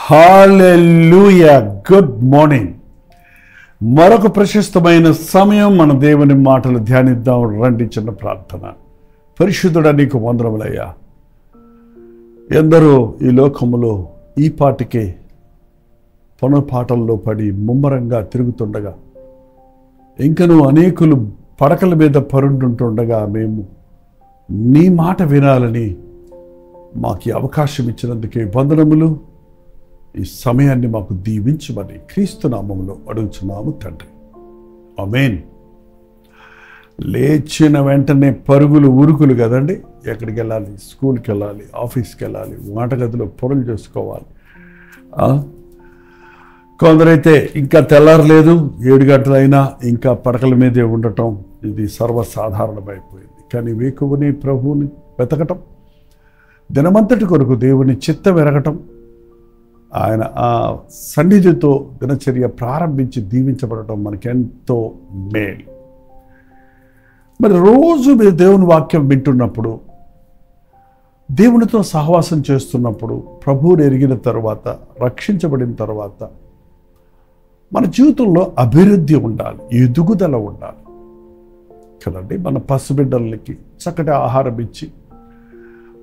హల్లెలూయా. Good morning. మరొక ప్రశస్తమైన సమయం మన దేవుని మాటలు ధ్యానిద్దాం. రండి, చిన్న ప్రార్థన. పరిశుద్ధుడా, నీకు వందనములయ్యా. ఎందరో ఈ లోకములో ఈ పాటికే పొనపాటల్లో పడి ముమ్మరంగా తిరుగుతుండగా, ఇంకనూ అనేకులు పడకల మీద పరుండుంటుండగా మేము నీ మాట వినాలని మాకు అవకాశం ఇచ్చినందుకే వందనములు. ఈ సమయాన్ని మాకు దీవించమని క్రీస్తు నామములో అడుగుచున్నాము తండ్రి, ఆమేన్. లేచిన వెంటనే పరుగులు ఉరుకులు కదండి. ఎక్కడికి వెళ్ళాలి? స్కూల్కి వెళ్ళాలి, ఆఫీస్కి వెళ్ళాలి, వంటగదిలో పొరలు చేసుకోవాలి. కొందరైతే ఇంకా తెల్లారలేదు, 7 గంటలైనా ఇంకా పడకల మీదే ఉండటం ఇది సర్వసాధారణమైపోయింది. కానీ వేకువని ప్రభువుని వెతకటం, దినమంతటి కొరకు దేవుని చిత్తం ఎరగటం, ఆయన ఆ సన్నిధితో దినచర్య ప్రారంభించి దీవించబడటం మనకెంతో మేలు. మరి రోజు మీరు దేవుని వాక్యం వింటున్నప్పుడు, దేవునితో సహవాసం చేస్తున్నప్పుడు, ప్రభువుని ఎరిగిన తర్వాత, రక్షించబడిన తర్వాత మన జీవితంలో అభివృద్ధి ఉండాలి, ఎదుగుదల ఉండాలి కదండి. మన పసిబిడ్డలకి చక్కటి ఆహారం ఇచ్చి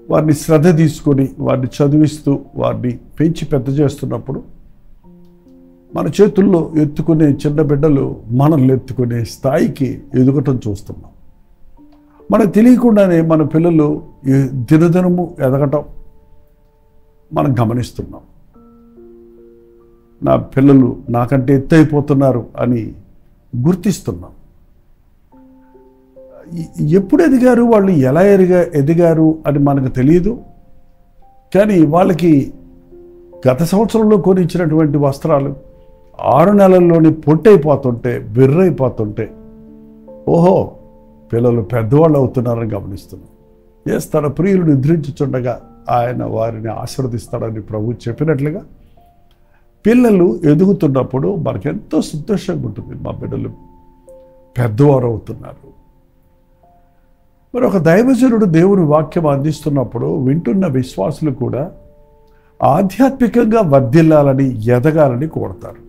వారిని శ్రద్ధ తీసుకొని వారిని చదివిస్తూ వారిని పెంచి పెద్ద చేస్తున్నప్పుడు మన చేతుల్లో ఎత్తుకునే చిన్న బిడ్డలు మనల్ని ఎత్తుకునే స్థాయికి ఎదగటం చూస్తున్నాం. మనకు తెలియకుండానే మన పిల్లలు దినదినము ఎదగటం మనం గమనిస్తున్నాం. నా పిల్లలు నాకంటే ఎత్తైపోతున్నారు అని గుర్తిస్తున్నాం. ఎప్పుడు ఎదిగారు, వాళ్ళు ఎలా ఎదిగారు అని మనకు తెలియదు. కానీ వాళ్ళకి గత సంవత్సరంలో కొనిచ్చినటువంటి వస్త్రాలు 6 నెలల్లోని పొట్టయిపోతుంటే, బిర్రైపోతుంటే, ఓహో పిల్లలు పెద్దవాళ్ళు అవుతున్నారని గమనిస్తున్నాం. తన ప్రియులు నిద్రించుచుండగా ఆయన వారిని ఆశీర్వదిస్తాడని ప్రభు చెప్పినట్లుగా పిల్లలు ఎదుగుతున్నప్పుడు మనకెంతో సంతోషంగా ఉంటుంది. మా బిడ్డలు పెద్దవారు అవుతున్నారు. మరి ఒక దైవజనుడు దేవుని వాక్యం అందిస్తున్నప్పుడు వింటున్న విశ్వాసులు కూడా ఆధ్యాత్మికంగా వర్ధిల్లాలని, ఎదగాలని కోరతారు.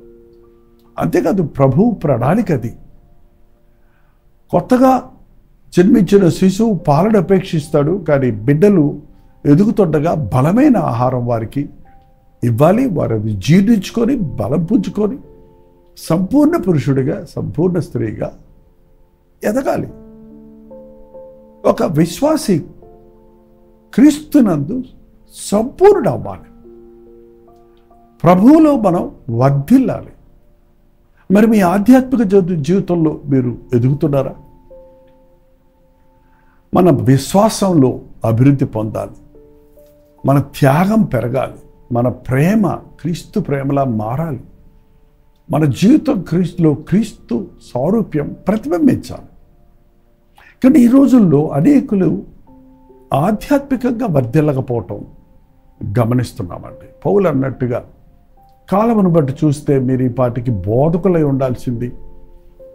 అంతేకాదు, ప్రభు ప్రణాళిక అది. కొత్తగా జన్మించిన శిశువు పాలన అపేక్షిస్తాడు. కానీ బిడ్డలు ఎదుగుతుండగా బలమైన ఆహారం వారికి ఇవ్వాలి. వారు అది జీర్ణించుకొని బలం పుంజుకొని సంపూర్ణ పురుషుడిగా, సంపూర్ణ స్త్రీగా ఎదగాలి. ఒక విశ్వాసి క్రీస్తునందు సంపూర్ణ అవ్వాలి. ప్రభువులో మనం వర్ధిల్లాలి. మరి మీ ఆధ్యాత్మిక జీవితంలో మీరు ఎదుగుతున్నారా? మన విశ్వాసంలో అభివృద్ధి పొందాలి. మన త్యాగం పెరగాలి. మన ప్రేమ క్రీస్తు ప్రేమలా మారాలి. మన జీవితం క్రీస్తులో క్రీస్తు సారూప్యం ప్రతిబింబించాలి. కానీ ఈ రోజుల్లో అనేకులు ఆధ్యాత్మికంగా వర్ధిల్లకపోవటం గమనిస్తున్నామండి. పౌలు అన్నట్టుగా కాలమును బట్టి చూస్తే మీరు ఈ పాటికి బోధకులై ఉండాల్సింది,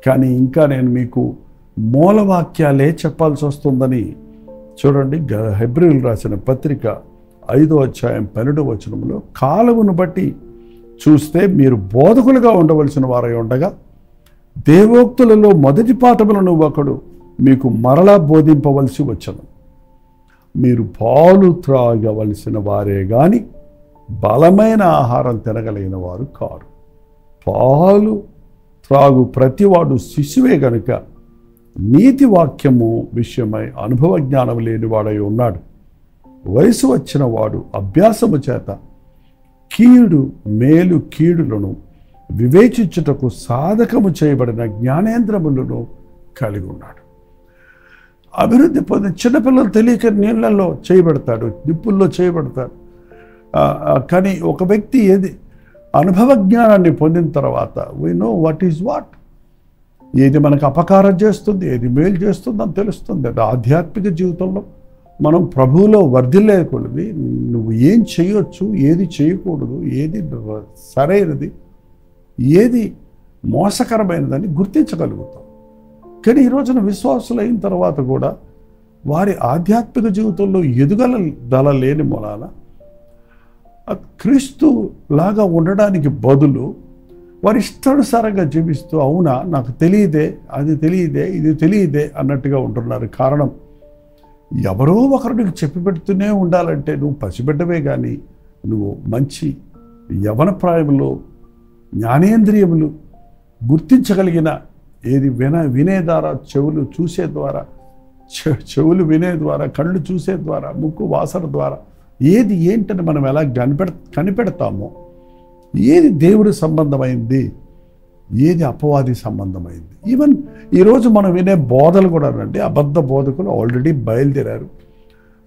కానీ ఇంకా నేను మీకు మూలవాక్యాలే చెప్పాల్సి వస్తుందని చూడండి. హెబ్రీయులు రాసిన పత్రిక 5వ అధ్యాయం 12వ వచనంలో, కాలమును బట్టి చూస్తే మీరు బోధకులుగా ఉండవలసిన వారై ఉండగా దేవోక్తులలో మొదటి పాఠములను ఒకడు మీకు మరలా బోధింపవలసి వచ్చను. మీరు పాలు త్రాగవలసిన వారే గాని బలమైన ఆహారం తినగలిగిన వారు కారు. పాలు త్రాగు ప్రతివాడు శిశువే గనుక నీతి వాక్యము విషయమై అనుభవ జ్ఞానం లేనివాడై ఉన్నాడు. వయసు వచ్చిన వాడు అభ్యాసము చేత కీడు మేలు కీడులను వివేచించుటకు సాధకము చేయబడిన జ్ఞానేంద్రములను కలిగి ఉన్నాడు. అభివృద్ధి పొందిన చిన్నపిల్లలు తెలియక నీళ్ళల్లో చేయబడతాడు, నిప్పుల్లో చేయబడతాడు. కానీ ఒక వ్యక్తి అనుభవ జ్ఞానాన్ని పొందిన తర్వాత we know what is what. ఏది మనకు అపకారం చేస్తుంది, ఏది మేలు చేస్తుంది అని తెలుస్తుంది. అది ఆధ్యాత్మిక జీవితంలో మనం ప్రభువులో వర్ధిల్లేకూడదు. నువ్వు ఏం చేయొచ్చు, ఏది చేయకూడదు, ఏది సరైనది, ఏది మోసకరమైనదని గుర్తించగలుగుతాం. కానీ ఈ రోజున విశ్వాసులు అయిన తర్వాత కూడా వారి ఆధ్యాత్మిక జీవితంలో ఎదుగల దళ లేని మూలాన క్రీస్తు లాగా ఉండడానికి బదులు వారి ఇష్టానుసారంగా జీవిస్తూ అవునా నాకు తెలియదే, అది తెలియదే, ఇది తెలియదే అన్నట్టుగా ఉంటున్నారు. కారణం ఎవరో ఒకరు నీకు చెప్పి పెడుతూనే ఉండాలంటే నువ్వు పసిబిడ్డవే కానీ నువ్వు మంచి యవన ప్రాయంలో జ్ఞానేంద్రియములు గుర్తించగలిగిన ఏది వినే ద్వారా, చెవులు చూసే ద్వారా, చెవులు వినే ద్వారా, కళ్ళు చూసే ద్వారా, ముక్కు వాసన ద్వారా ఏది ఏంటని మనం ఎలా కనిపెడతామో, ఏది దేవుడి సంబంధమైంది, ఏది అపవాది సంబంధమైంది. ఈవెన్ ఈరోజు మనం వినే బోధలు కూడా అండి, అబద్ధ బోధకులు ఆల్రెడీ బయలుదేరారు.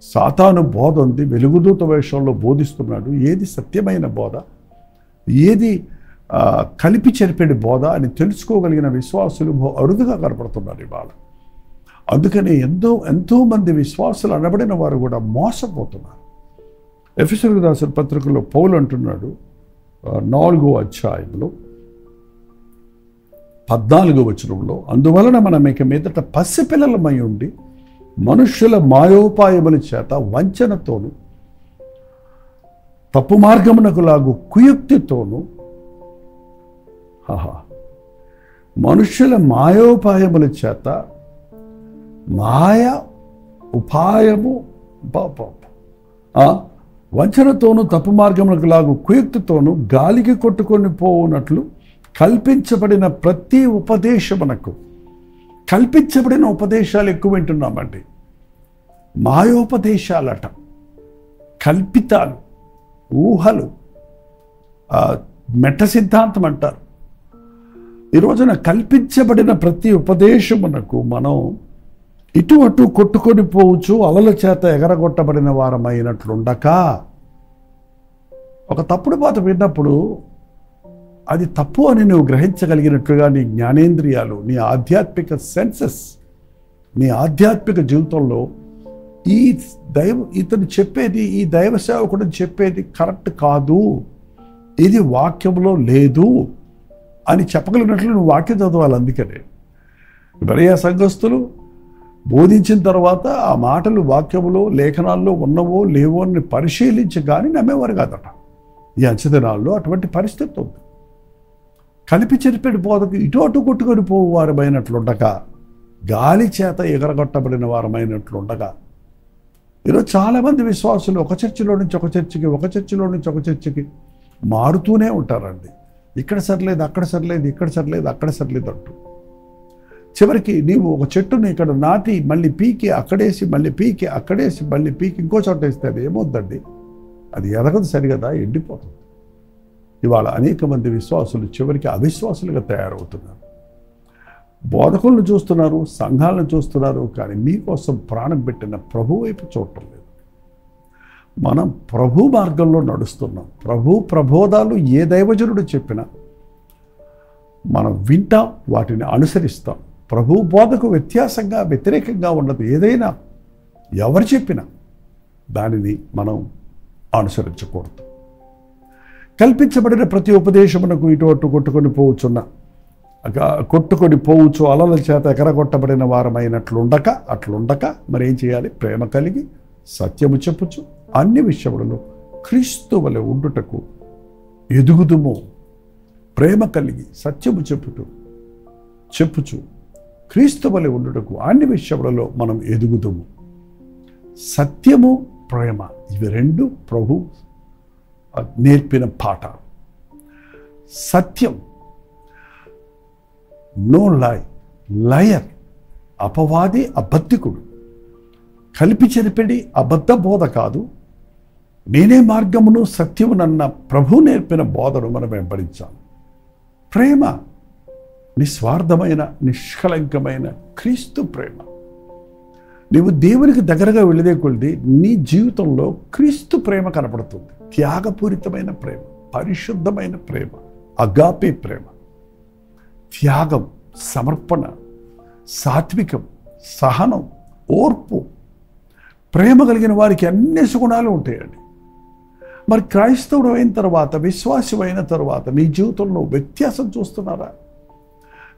సాతాను బోధ ఉంది, వెలుగుదూత వేషంలో బోధిస్తున్నాడు. ఏది సత్యమైన బోధ, ఏది కలిపి చెరిపేడి బోధ అని తెలుసుకోగలిగిన విశ్వాసులు అరుదుగా కనపడుతున్నారు ఇవాళ. అందుకని ఎంతోమంది విశ్వాసులు అనబడిన వారు కూడా మోసపోతున్నారు. ఎఫెసీయులకు రాసిన పత్రికలో పౌలు అంటున్నాడు 4వ అధ్యాయంలో 14వ వచనంలో, అందువలన మనం ఇక మీదట పసిపిల్లలమై ఉండి మనుష్యుల మాయోపాయముల చేత వంచనతోను తప్పు మార్గమునకు లాగు కుయుక్తితోను మనుష్యుల మాయోపాయముల చేత ఉపాయము వంచనతోనూ తప్పు మార్గములకు లాగు కుయుక్తితోనూ గాలికి కొట్టుకొని పోవునట్లు కల్పించబడిన ప్రతి ఉపదేశమునకు, కల్పించబడిన ఉపదేశాలు ఎక్కువ వింటున్నామండి. మాయోపదేశాలట, కల్పితాలు, ఊహలు, మెట్ట సిద్ధాంతం అంటారు. ఈ రోజున కల్పించబడిన ప్రతి ఉపదేశమునకు మనం ఇటు అటు కొట్టుకొని పోవచ్చు, అలల చేత ఎగరగొట్టబడిన వారమైనట్లుండక, ఒక తప్పుడు మాట విన్నప్పుడు అది తప్పు అని నువ్వు గ్రహించగలిగినట్లుగా నీ జ్ఞానేంద్రియాలు, నీ ఆధ్యాత్మిక సెన్సెస్, నీ ఆధ్యాత్మిక జీవితంలో ఇతను చెప్పేది, ఈ దైవ సేవకుడు చెప్పేది కరెక్ట్ కాదు, ఇది వాక్యంలో లేదు అని చెప్పగలిగినట్లు నువ్వు వాక్యం చదవాలి. అందుకనే బెరయ సంఘస్థులు బోధించిన తర్వాత ఆ మాటలు వాక్యములో, లేఖనాల్లో ఉన్నవో లేవో అని పరిశీలించి కానీ నమ్మేవారు కాదట. ఈ అంచెదినాల్లో అటువంటి పరిస్థితి ఉంది. కలిపి చెరిపేటి బోధకు ఇటు అటు కొట్టుకొని పోవు వారమైనట్లుండగా, గాలి చేత ఎగరగొట్టబడిన వారమైనట్లుండగా, ఈరోజు చాలామంది విశ్వాసులు ఒక చర్చిలో నుంచి ఒక చర్చికి, ఒక చర్చిలో నుంచి ఒక చర్చికి మారుతూనే ఉంటారండి. ఇక్కడ సరిలేదు, అక్కడ సరిలేదు, ఇక్కడ సరిలేదు, అక్కడ సరిలేదు అంటూ చివరికి నీవు ఒక చెట్టుని ఇక్కడ నాటి మళ్ళీ పీకి అక్కడేసి, మళ్ళీ పీకి అక్కడేసి, మళ్ళీ పీకి ఇంకో చోట వేస్తే అది ఏమవుద్దండి? అది ఎదగదు, సరిగదా, ఎండిపోతుంది. ఇవాళ అనేక మంది విశ్వాసులు చివరికి అవిశ్వాసులుగా తయారవుతున్నారు. బోధకులను చూస్తున్నారు, సంఘాలను చూస్తున్నారు, కానీ మీకోసం ప్రాణం పెట్టిన ప్రభు వైపు చూడటం లేదు. మనం ప్రభు మార్గంలో నడుస్తున్నాం. ప్రబోధాలు ఏ దైవజనుడు చెప్పినా మనం వింటాం, వాటిని అనుసరిస్తాం. ప్రభు బోధకు వ్యతిరేకంగా ఉన్నది ఏదైనా ఎవరు చెప్పినా దానిని మనం అనుసరించకూడదు. కల్పించబడిన ప్రతి ఉపదేశమునకు ఇటు అటు కొట్టుకొని పోవచ్చు, అలల చేత ఎగరగొట్టబడిన అట్లుండక మరి ఏం చేయాలి? ప్రేమ కలిగి సత్యము చెప్పుచు అన్ని విషయములలో క్రీస్తు వలె ఉండుటకు ఎదుగుదుము. ప్రేమ కలిగి సత్యము చెప్పుచు క్రీస్తు వలె ఉండుటకు అన్ని విషయములలో మనం ఎదుగుదుము. సత్యము, ప్రేమ, ఇవి రెండు ప్రభు నేర్పిన పాఠాలు. సత్యం, నో లయర్, అపవాది, అబద్ధికుడు, కలిపి చెరిపెడి అబద్ధ బోధ కాదు. నేనే మార్గమును సత్యమునన్న ప్రభు నేర్పిన బోధను మనం వెంబడించాలి. ప్రేమ, నిస్వార్థమైన నిష్కలంకమైన క్రీస్తు ప్రేమ. నీవు దేవునికి దగ్గరగా వెళ్ళదే కొలిది నీ జీవితంలో క్రీస్తు ప్రేమ కనపడుతుంది. త్యాగపూరితమైన ప్రేమ, పరిశుద్ధమైన ప్రేమ, అగాపే ప్రేమ, త్యాగం, సమర్పణ, సాత్వికం, సహనం, ఓర్పు. ప్రేమ కలిగిన వారికి అన్ని సుగుణాలు ఉంటాయండి. మరి క్రైస్తవుడు అయిన తర్వాత, విశ్వాసం అయిన తర్వాత నీ జీవితంలో వ్యత్యాసం చూస్తున్నారా?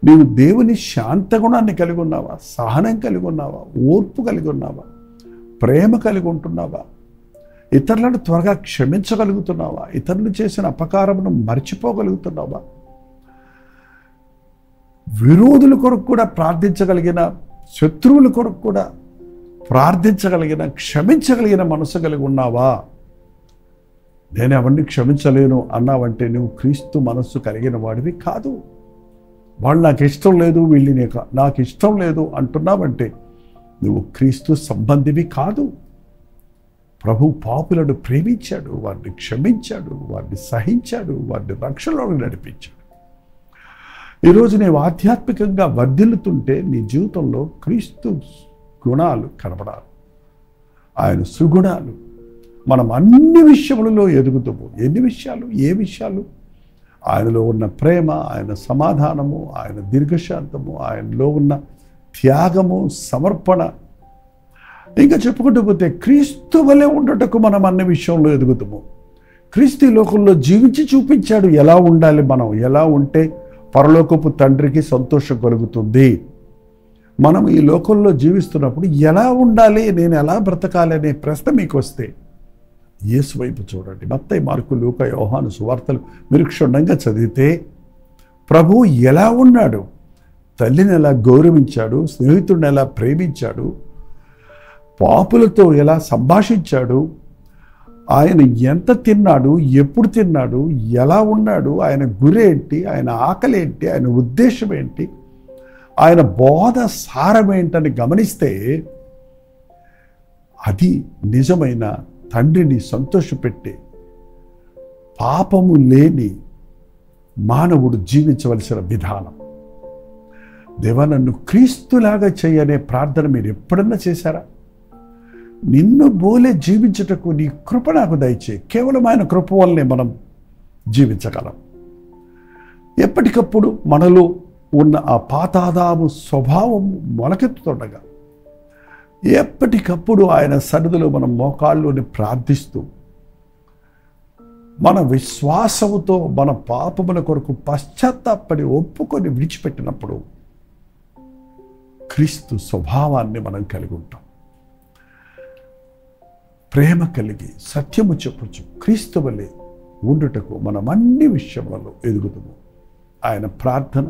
నీవు దేవుని శాంత గుణాన్ని కలిగి ఉన్నావా? సహనం కలిగి ఉన్నావా? ఓర్పు కలిగి ఉన్నావా? ప్రేమ కలిగి ఉంటున్నావా? ఇతరులను త్వరగా క్షమించగలుగుతున్నావా? ఇతరులు చేసిన అపకారమును మర్చిపోగలుగుతున్నావా? విరోధుల కొరకు కూడా ప్రార్థించగలిగిన, శత్రువుల కొరకు కూడా ప్రార్థించగలిగిన, క్షమించగలిగిన మనసు కలిగి ఉన్నావా? నేను ఎవరిని క్షమించలేను అన్నావంటే నువ్వు క్రీస్తు మనస్సు కలిగిన వాడివి కాదు. వాళ్ళు నాకు ఇష్టం లేదు, వీళ్ళు నాకు ఇష్టం లేదు అంటున్నావంటే నువ్వు క్రీస్తు సంబంధివి కాదు. ప్రభు పాపులను ప్రేమించాడు, వారిని క్షమించాడు, వారిని సహించాడు, వారిని రక్షణలోకి నడిపించాడు. ఈరోజు నీవు ఆధ్యాత్మికంగా వర్ధిల్లుతుంటే నీ జీవితంలో క్రీస్తు గుణాలు కనబడాలి, ఆయన సుగుణాలు. మనం అన్ని విషయములలో ఎదుగుతాము. ఎన్ని విషయాలు? ఏ విషయాలు? ఆయనలో ఉన్న ప్రేమ, ఆయన సమాధానము, ఆయన దీర్ఘశాంతము, ఆయనలో ఉన్న త్యాగము, సమర్పణ. ఇంకా చెప్పుకుంటూ పోతే క్రీస్తు వలె ఉండటకు మనం అన్ని విషయంలో ఎదుగుతాము. క్రీస్తు లోకంలో జీవించి చూపించాడు ఎలా ఉండాలి, మనం ఎలా ఉంటే పరలోకపు తండ్రికి సంతోషం కలుగుతుంది. మనం ఈ లోకంలో జీవిస్తున్నప్పుడు ఎలా ఉండాలి, నేను ఎలా బ్రతకాలి అనే ప్రశ్న మీకు వస్తే యేసు వైపు చూడండి. మత్తయి, మార్కు, లూకా, యోహాను సువార్తలు మీరు క్షుణ్ణంగా చదివితే ప్రభువు ఎలా ఉన్నాడు, తల్లిని ఎలా గౌరవించాడు, స్నేహితుడిని ఎలా ప్రేమించాడు, పాపులతో ఎలా సంభాషించాడు, ఆయన ఎంత తిన్నాడు, ఎప్పుడు తిన్నాడు, ఎలా ఉన్నాడు, ఆయన గురి ఏంటి, ఆయన ఆకలి ఏంటి, ఆయన ఉద్దేశం ఏంటి, ఆయన బోధ సారం ఏంటని గమనిస్తే అది నిజమైన తండ్రిని సంతోషపెట్టే, పాపము లేని మానవుడు జీవించవలసిన విధానం. దేవా, నన్ను క్రీస్తులాగా చేయనే ప్రార్థన మీరు ఎప్పుడన్నా చేశారా? నిన్ను బోలే జీవించుటకు నీ కృప నాకు దయచే. కేవలం ఆయన కృప వల్లనే మనం జీవించగలం. ఎప్పటికప్పుడు మనలో ఉన్న ఆ పాతాదాము స్వభావం మొలకెత్తుతుండగా ఎప్పటికప్పుడు ఆయన సన్నిధిలో మనం మోకాళ్ళలోని ప్రార్థిస్తూ మన విశ్వాసముతో మన పాపముల కొరకు పశ్చాత్తాపడి ఒప్పుకొని విడిచిపెట్టినప్పుడు క్రీస్తు స్వభావాన్ని మనం కలిగి ఉంటాం. ప్రేమ కలిగి సత్యము చెప్పుచు క్రీస్తు వలె ఉండుటకు మనం అన్ని విషయములలో ఎదుగుతాము. ఆయన ప్రార్థన,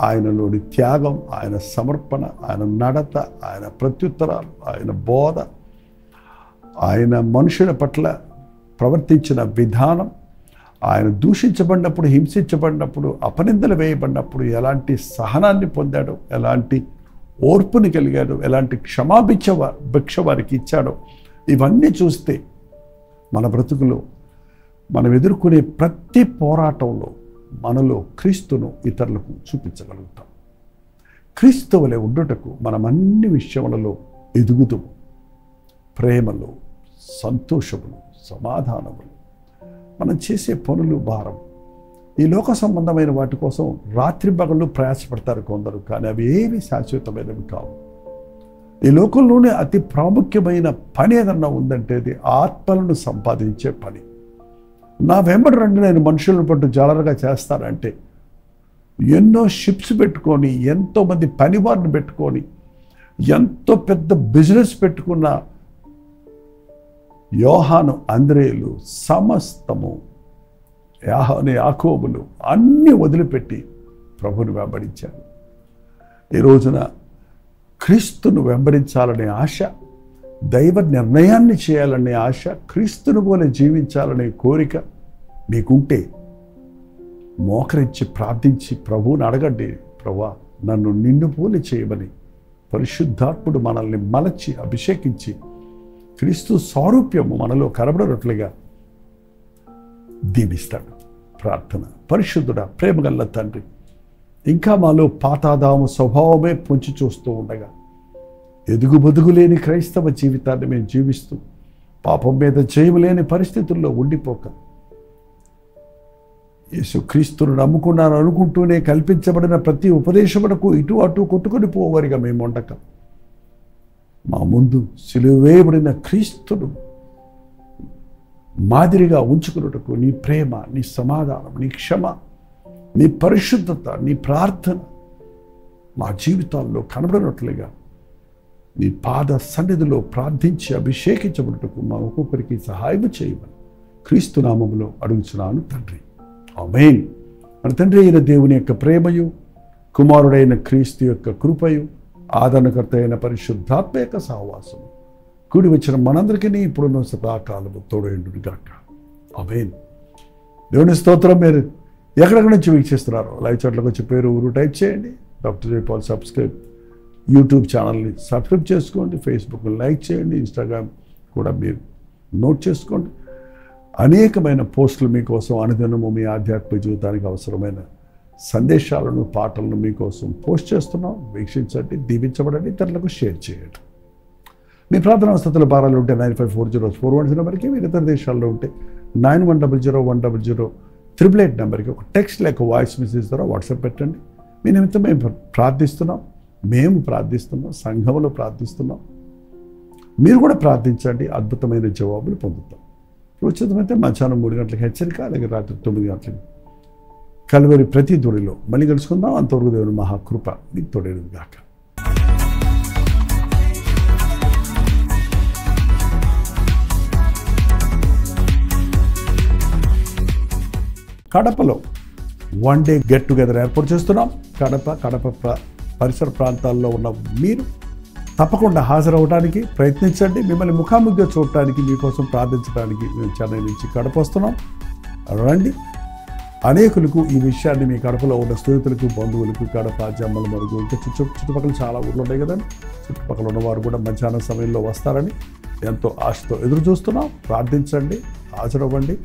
ఆయనలోని త్యాగం, ఆయన సమర్పణ, ఆయన నడత, ఆయన ప్రత్యుత్తరాలు, ఆయన బోధ, ఆయన మనుషుల పట్ల ప్రవర్తించిన విధానం, ఆయన దూషించబడినప్పుడు, హింసించబడినప్పుడు, అపనిందలు వేయబడినప్పుడు ఎలాంటి సహనాన్ని పొందాడో, ఎలాంటి ఓర్పుని కలిగాడో, ఎలాంటి భిక్ష వారికి ఇచ్చాడో, ఇవన్నీ చూస్తే మన బ్రతుకులో మనం ఎదుర్కొనే ప్రతి పోరాటంలో మనలో క్రీస్తును ఇతరులకు చూపించగలుగుతాం. క్రీస్తు వలె ఉండుటకు మనం అన్ని విషయములలో ఎదుగుతాము. ప్రేమలో, సంతోషములు, సమాధానములు, మనం చేసే పనులు, భారం, ఈ లోక సంబంధమైన వాటి కోసం రాత్రి పగళ్ళు ప్రయాసపడతారు కొందరు, కానీ అవి ఏవి శాశ్వతమైనవి కావు. ఈ లోకంలోనే అతి ప్రాముఖ్యమైన పని ఏదన్నా ఉందంటే అది ఆత్మలను సంపాదించే పని. నా వెంబడి రండి, నేను మనుషులను పట్టు జాలరుగా చేస్తానంటే ఎన్నో షిప్స్ పెట్టుకొని, ఎంతోమంది పనివారిని పెట్టుకొని, ఎంతో పెద్ద బిజినెస్ పెట్టుకున్న యోహాను, అంద్రేయులు సమస్తము, యాకోబులు అన్నీ వదిలిపెట్టి ప్రభుని వెంబడించారు. ఈ రోజున క్రీస్తును వెంబడించాలనే ఆశ, దైవ నిర్ణయాన్ని చేయాలనే ఆశ, క్రీస్తును పోలే జీవించాలనే కోరిక మీకుంటే మోకరించి ప్రార్థించి ప్రభువుని అడగండి. ప్రభువా, నన్ను నిన్ను పోలి చేయమని పరిశుద్ధాత్ముడు మనల్ని మలచి అభిషేకించి క్రీస్తు సారూప్యము మనలో కనబడినట్లుగా దీవిస్తాడు. ప్రార్థన. పరిశుద్ధుడా, ప్రేమగల్ల తండ్రి, ఇంకా మాలో పాతాదాము స్వభావమే పొంచి చూస్తూ ఉండగా ఎదుగుబొదుగులేని క్రైస్తవ జీవితాన్ని మేము జీవిస్తూ పాపం మీద జయములేని పరిస్థితుల్లో ఉండిపోక యేసుక్రీస్తును నమ్ముకున్నాను అనుకుంటూనే కల్పించబడిన ప్రతి ఉపదేశమునకు ఇటు అటు కొట్టుకొని పోవరిగా మేము ఉండక మా ముందు సిలువ వేయబడిన క్రీస్తును మాదిరిగా ఉంచుకున్నటకు నీ ప్రేమ, నీ సమాధానం, నీ క్షమ, నీ పరిశుద్ధత, నీ ప్రార్థన మా జీవితాల్లో కనబడినట్లుగా నీ పాద సన్నిధిలో ప్రార్థించి అభిషేకించబడుటకు మా ఒక్కొక్కరికి సహాయం చేయమని క్రీస్తు నామములో అడుగుచున్నాను తండ్రి. ఆమేన్. మన తండ్రి అయిన దేవుని యొక్క ప్రేమయు, కుమారుడైన క్రీస్తు యొక్క కృపయు, ఆదరణకర్త అయిన పరిశుద్ధాత్మ యొక్క సహవాసము కూడి వచ్చిన మనందరికీ ఇప్పుడున్న సదాకాలము తోడైండును గాక. ఆమేన్. దేవుని స్తోత్రం. మీరు ఎక్కడెక్కడి నుంచి వీక్షిస్తున్నారో లైవ్ చాట్లోకి వచ్చి పేరు ఊరు టైప్ చేయండి. డాక్టర్ జయపాల్ సబ్స్క్రైబ్ యూట్యూబ్ ఛానల్ని సబ్స్క్రైబ్ చేసుకోండి. ఫేస్బుక్ని లైక్ చేయండి. ఇన్స్టాగ్రామ్ కూడా మీరు నోట్ చేసుకోండి. అనేకమైన పోస్టులు మీకోసం అనుదినము మీ ఆధ్యాత్మిక జీవితానికి అవసరమైన సందేశాలను, పాటలను మీకోసం పోస్ట్ చేస్తున్నాం. వీక్షించండి, దీవించబడండి, ఇతరులకు షేర్ చేయండి. మీ ప్రార్థన వసతుల భారాలు ఉంటే 954041 నెంబర్కి, మీరు ఇతర దేశాల్లో ఉంటే 9100100888 నెంబర్కి ఒక టెక్స్ట్ లేక వాయిస్ మెసేజ్ ద్వారా వాట్సాప్ పెట్టండి. మీ నిమిత్తం మేము ప్రార్థిస్తున్నాం, సంఘంలో ప్రార్థిస్తున్నాం. మీరు కూడా ప్రార్థించండి, అద్భుతమైన జవాబులు పొందుతాం. ఉచితమైతే మధ్యాహ్నం 3 గంటలకు హెచ్చరిక, అలాగే రాత్రి 9 గంటలకు కల్వరి ప్రతి దూరిలో మళ్ళీ కలుసుకుందాం. అంతవరకు దేవుని మహాకృప మీకు తోడేది గాక. కడపలో 1 డే గెట్ టుగెదర్ ఏర్పాటు చేస్తున్నాం. కడప పరిసర ప్రాంతాల్లో ఉన్న మీరు తప్పకుండా హాజరవడానికి ప్రయత్నించండి. మిమ్మల్ని ముఖాముఖిగా చూడటానికి, మీకోసం ప్రార్థించడానికి మేము చెన్నై నుంచి కడప వస్తున్నాం. రండి. అనేకులకు ఈ విషయాన్ని మీ కడపలో ఉన్న స్నేహితులకు, బంధువులకు, కడప, జమ్మల మరుగు, ఇంకా చుట్టుపక్కల చాలా ఊర్లు ఉన్నాయి కదండి, చుట్టుపక్కల ఉన్నవారు కూడా మధ్యాహ్నం సమయంలో వస్తారని ఎంతో ఆశతో ఎదురు చూస్తున్నాం. ప్రార్థించండి, హాజరవ్వండి,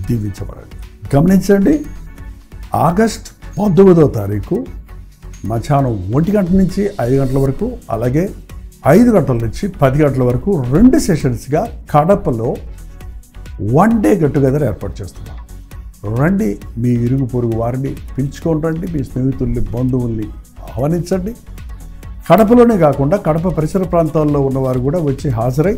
దీవించబడండి. గమనించండి, ఆగస్ట్ 19వ తారీఖు మధ్యాహ్నం 1 గంట నుంచి 5 గంటల వరకు, అలాగే 5 గంటల నుంచి 10 గంటల వరకు 2 సెషన్స్గా కడపలో 1 డే గెట్ టుగెదర్ ఏర్పాటు చేస్తున్నాం. రండి, మీ ఇరుగు పొరుగు వారిని పిలుచుకొని రండి, మీ స్నేహితుల్ని, బంధువుల్ని ఆహ్వానించండి. కడపలోనే కాకుండా కడప పరిసర ప్రాంతాల్లో ఉన్నవారు కూడా వచ్చి హాజరై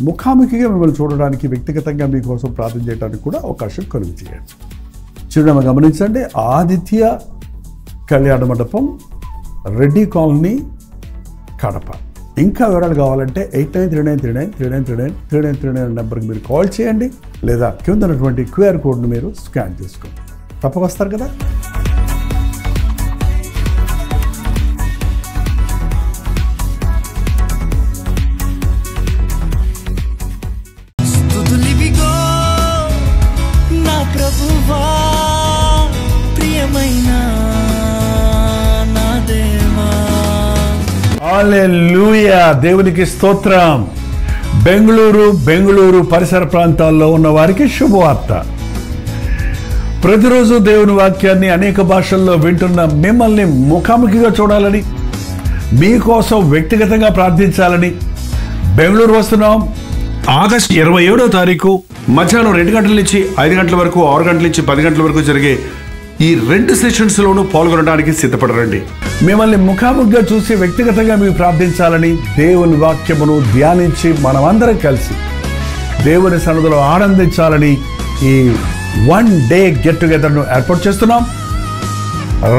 ముఖాముఖిగా మిమ్మల్ని చూడడానికి, వ్యక్తిగతంగా మీకోసం ప్రార్థన చేయడానికి కూడా అవకాశం కలుగు చేయండి. చిరునామా గమనించండి, ఆదిత్య కళ్యాణ మండపం, రెడ్డి కాలనీ, కడప. ఇంకా వివరాలు కావాలంటే 8939393939 నెంబర్కి మీరు కాల్ చేయండి, లేదా కింద ఉన్నటువంటి QR కోడ్ను మీరు స్కాన్ చేసుకోండి. తప్పక వస్తారు కదా. హల్లెలూయా, దేవునికి స్తోత్రం. బెంగళూరు పరిసర ప్రాంతాల్లో ఉన్న వారికి శుభవార్త. ప్రతిరోజు దేవుని వాక్యాన్ని అనేక భాషల్లో వింటున్న మిమ్మల్ని ముఖాముఖిగా చూడాలని, మీకోసం వ్యక్తిగతంగా ప్రార్థించాలని బెంగళూరు వస్తున్నాం. ఆగస్టు 27వ తారీఖు మధ్యాహ్నం 2 గంటల నుంచి 5 గంటల వరకు, 6 గంటల నుంచి 10 గంటల వరకు జరిగే ఈ 2 సెషన్స్లోనూ పాల్గొనడానికి సిద్ధపడరండి. మిమ్మల్ని ముఖాముఖిగా చూసి వ్యక్తిగతంగా మీకు ప్రార్థించాలని, దేవుని వాక్యమును ధ్యానించి మనమందరం కలిసి దేవుని సన్నిధిలో ఆనందించాలని ఈ 1 డే గెట్ టుగెదర్ను ఏర్పాటు చేస్తున్నాం.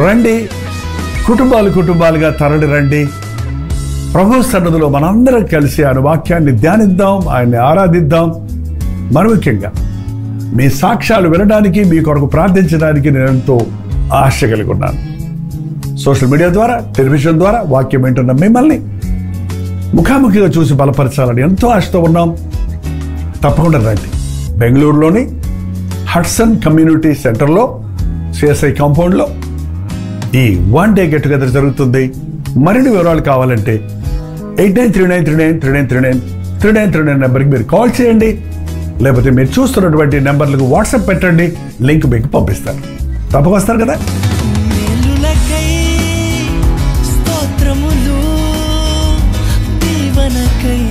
రండి, కుటుంబాలుగా తరలి రండి. ప్రభు సన్నిధిలో మనందరం కలిసి ఆయన వాక్యాన్ని ధ్యానిద్దాం, ఆయన్ని ఆరాధిద్దాం. మరి ముఖ్యంగా మీ సాక్ష్యాలు వినడానికి, మీ కొరకు ప్రార్థించడానికి నేను ఎంతో ఆశ కలిగి ఉన్నాను. సోషల్ మీడియా ద్వారా, టెలివిజన్ ద్వారా వాక్యం వింటున్న మిమ్మల్ని ముఖాముఖిగా చూసి బలపరచాలని ఎంతో ఆశతో ఉన్నాం. తప్పకుండా రండి. బెంగళూరులోని హడ్సన్ కమ్యూనిటీ సెంటర్లో, CSI కాంపౌండ్లో ఈ 1 డే గెట్ టుగెదర్ జరుగుతుంది. మరిన్ని వివరాలు కావాలంటే 8939393939 నెంబర్కి మీరు కాల్ చేయండి, లేకపోతే మీరు చూస్తున్నటువంటి నెంబర్లకు వాట్సాప్ పెట్టండి, లింక్ మీకు పంపిస్తారు. తప్పక వస్తారు కదా. స్తోత్రములు దీవనకై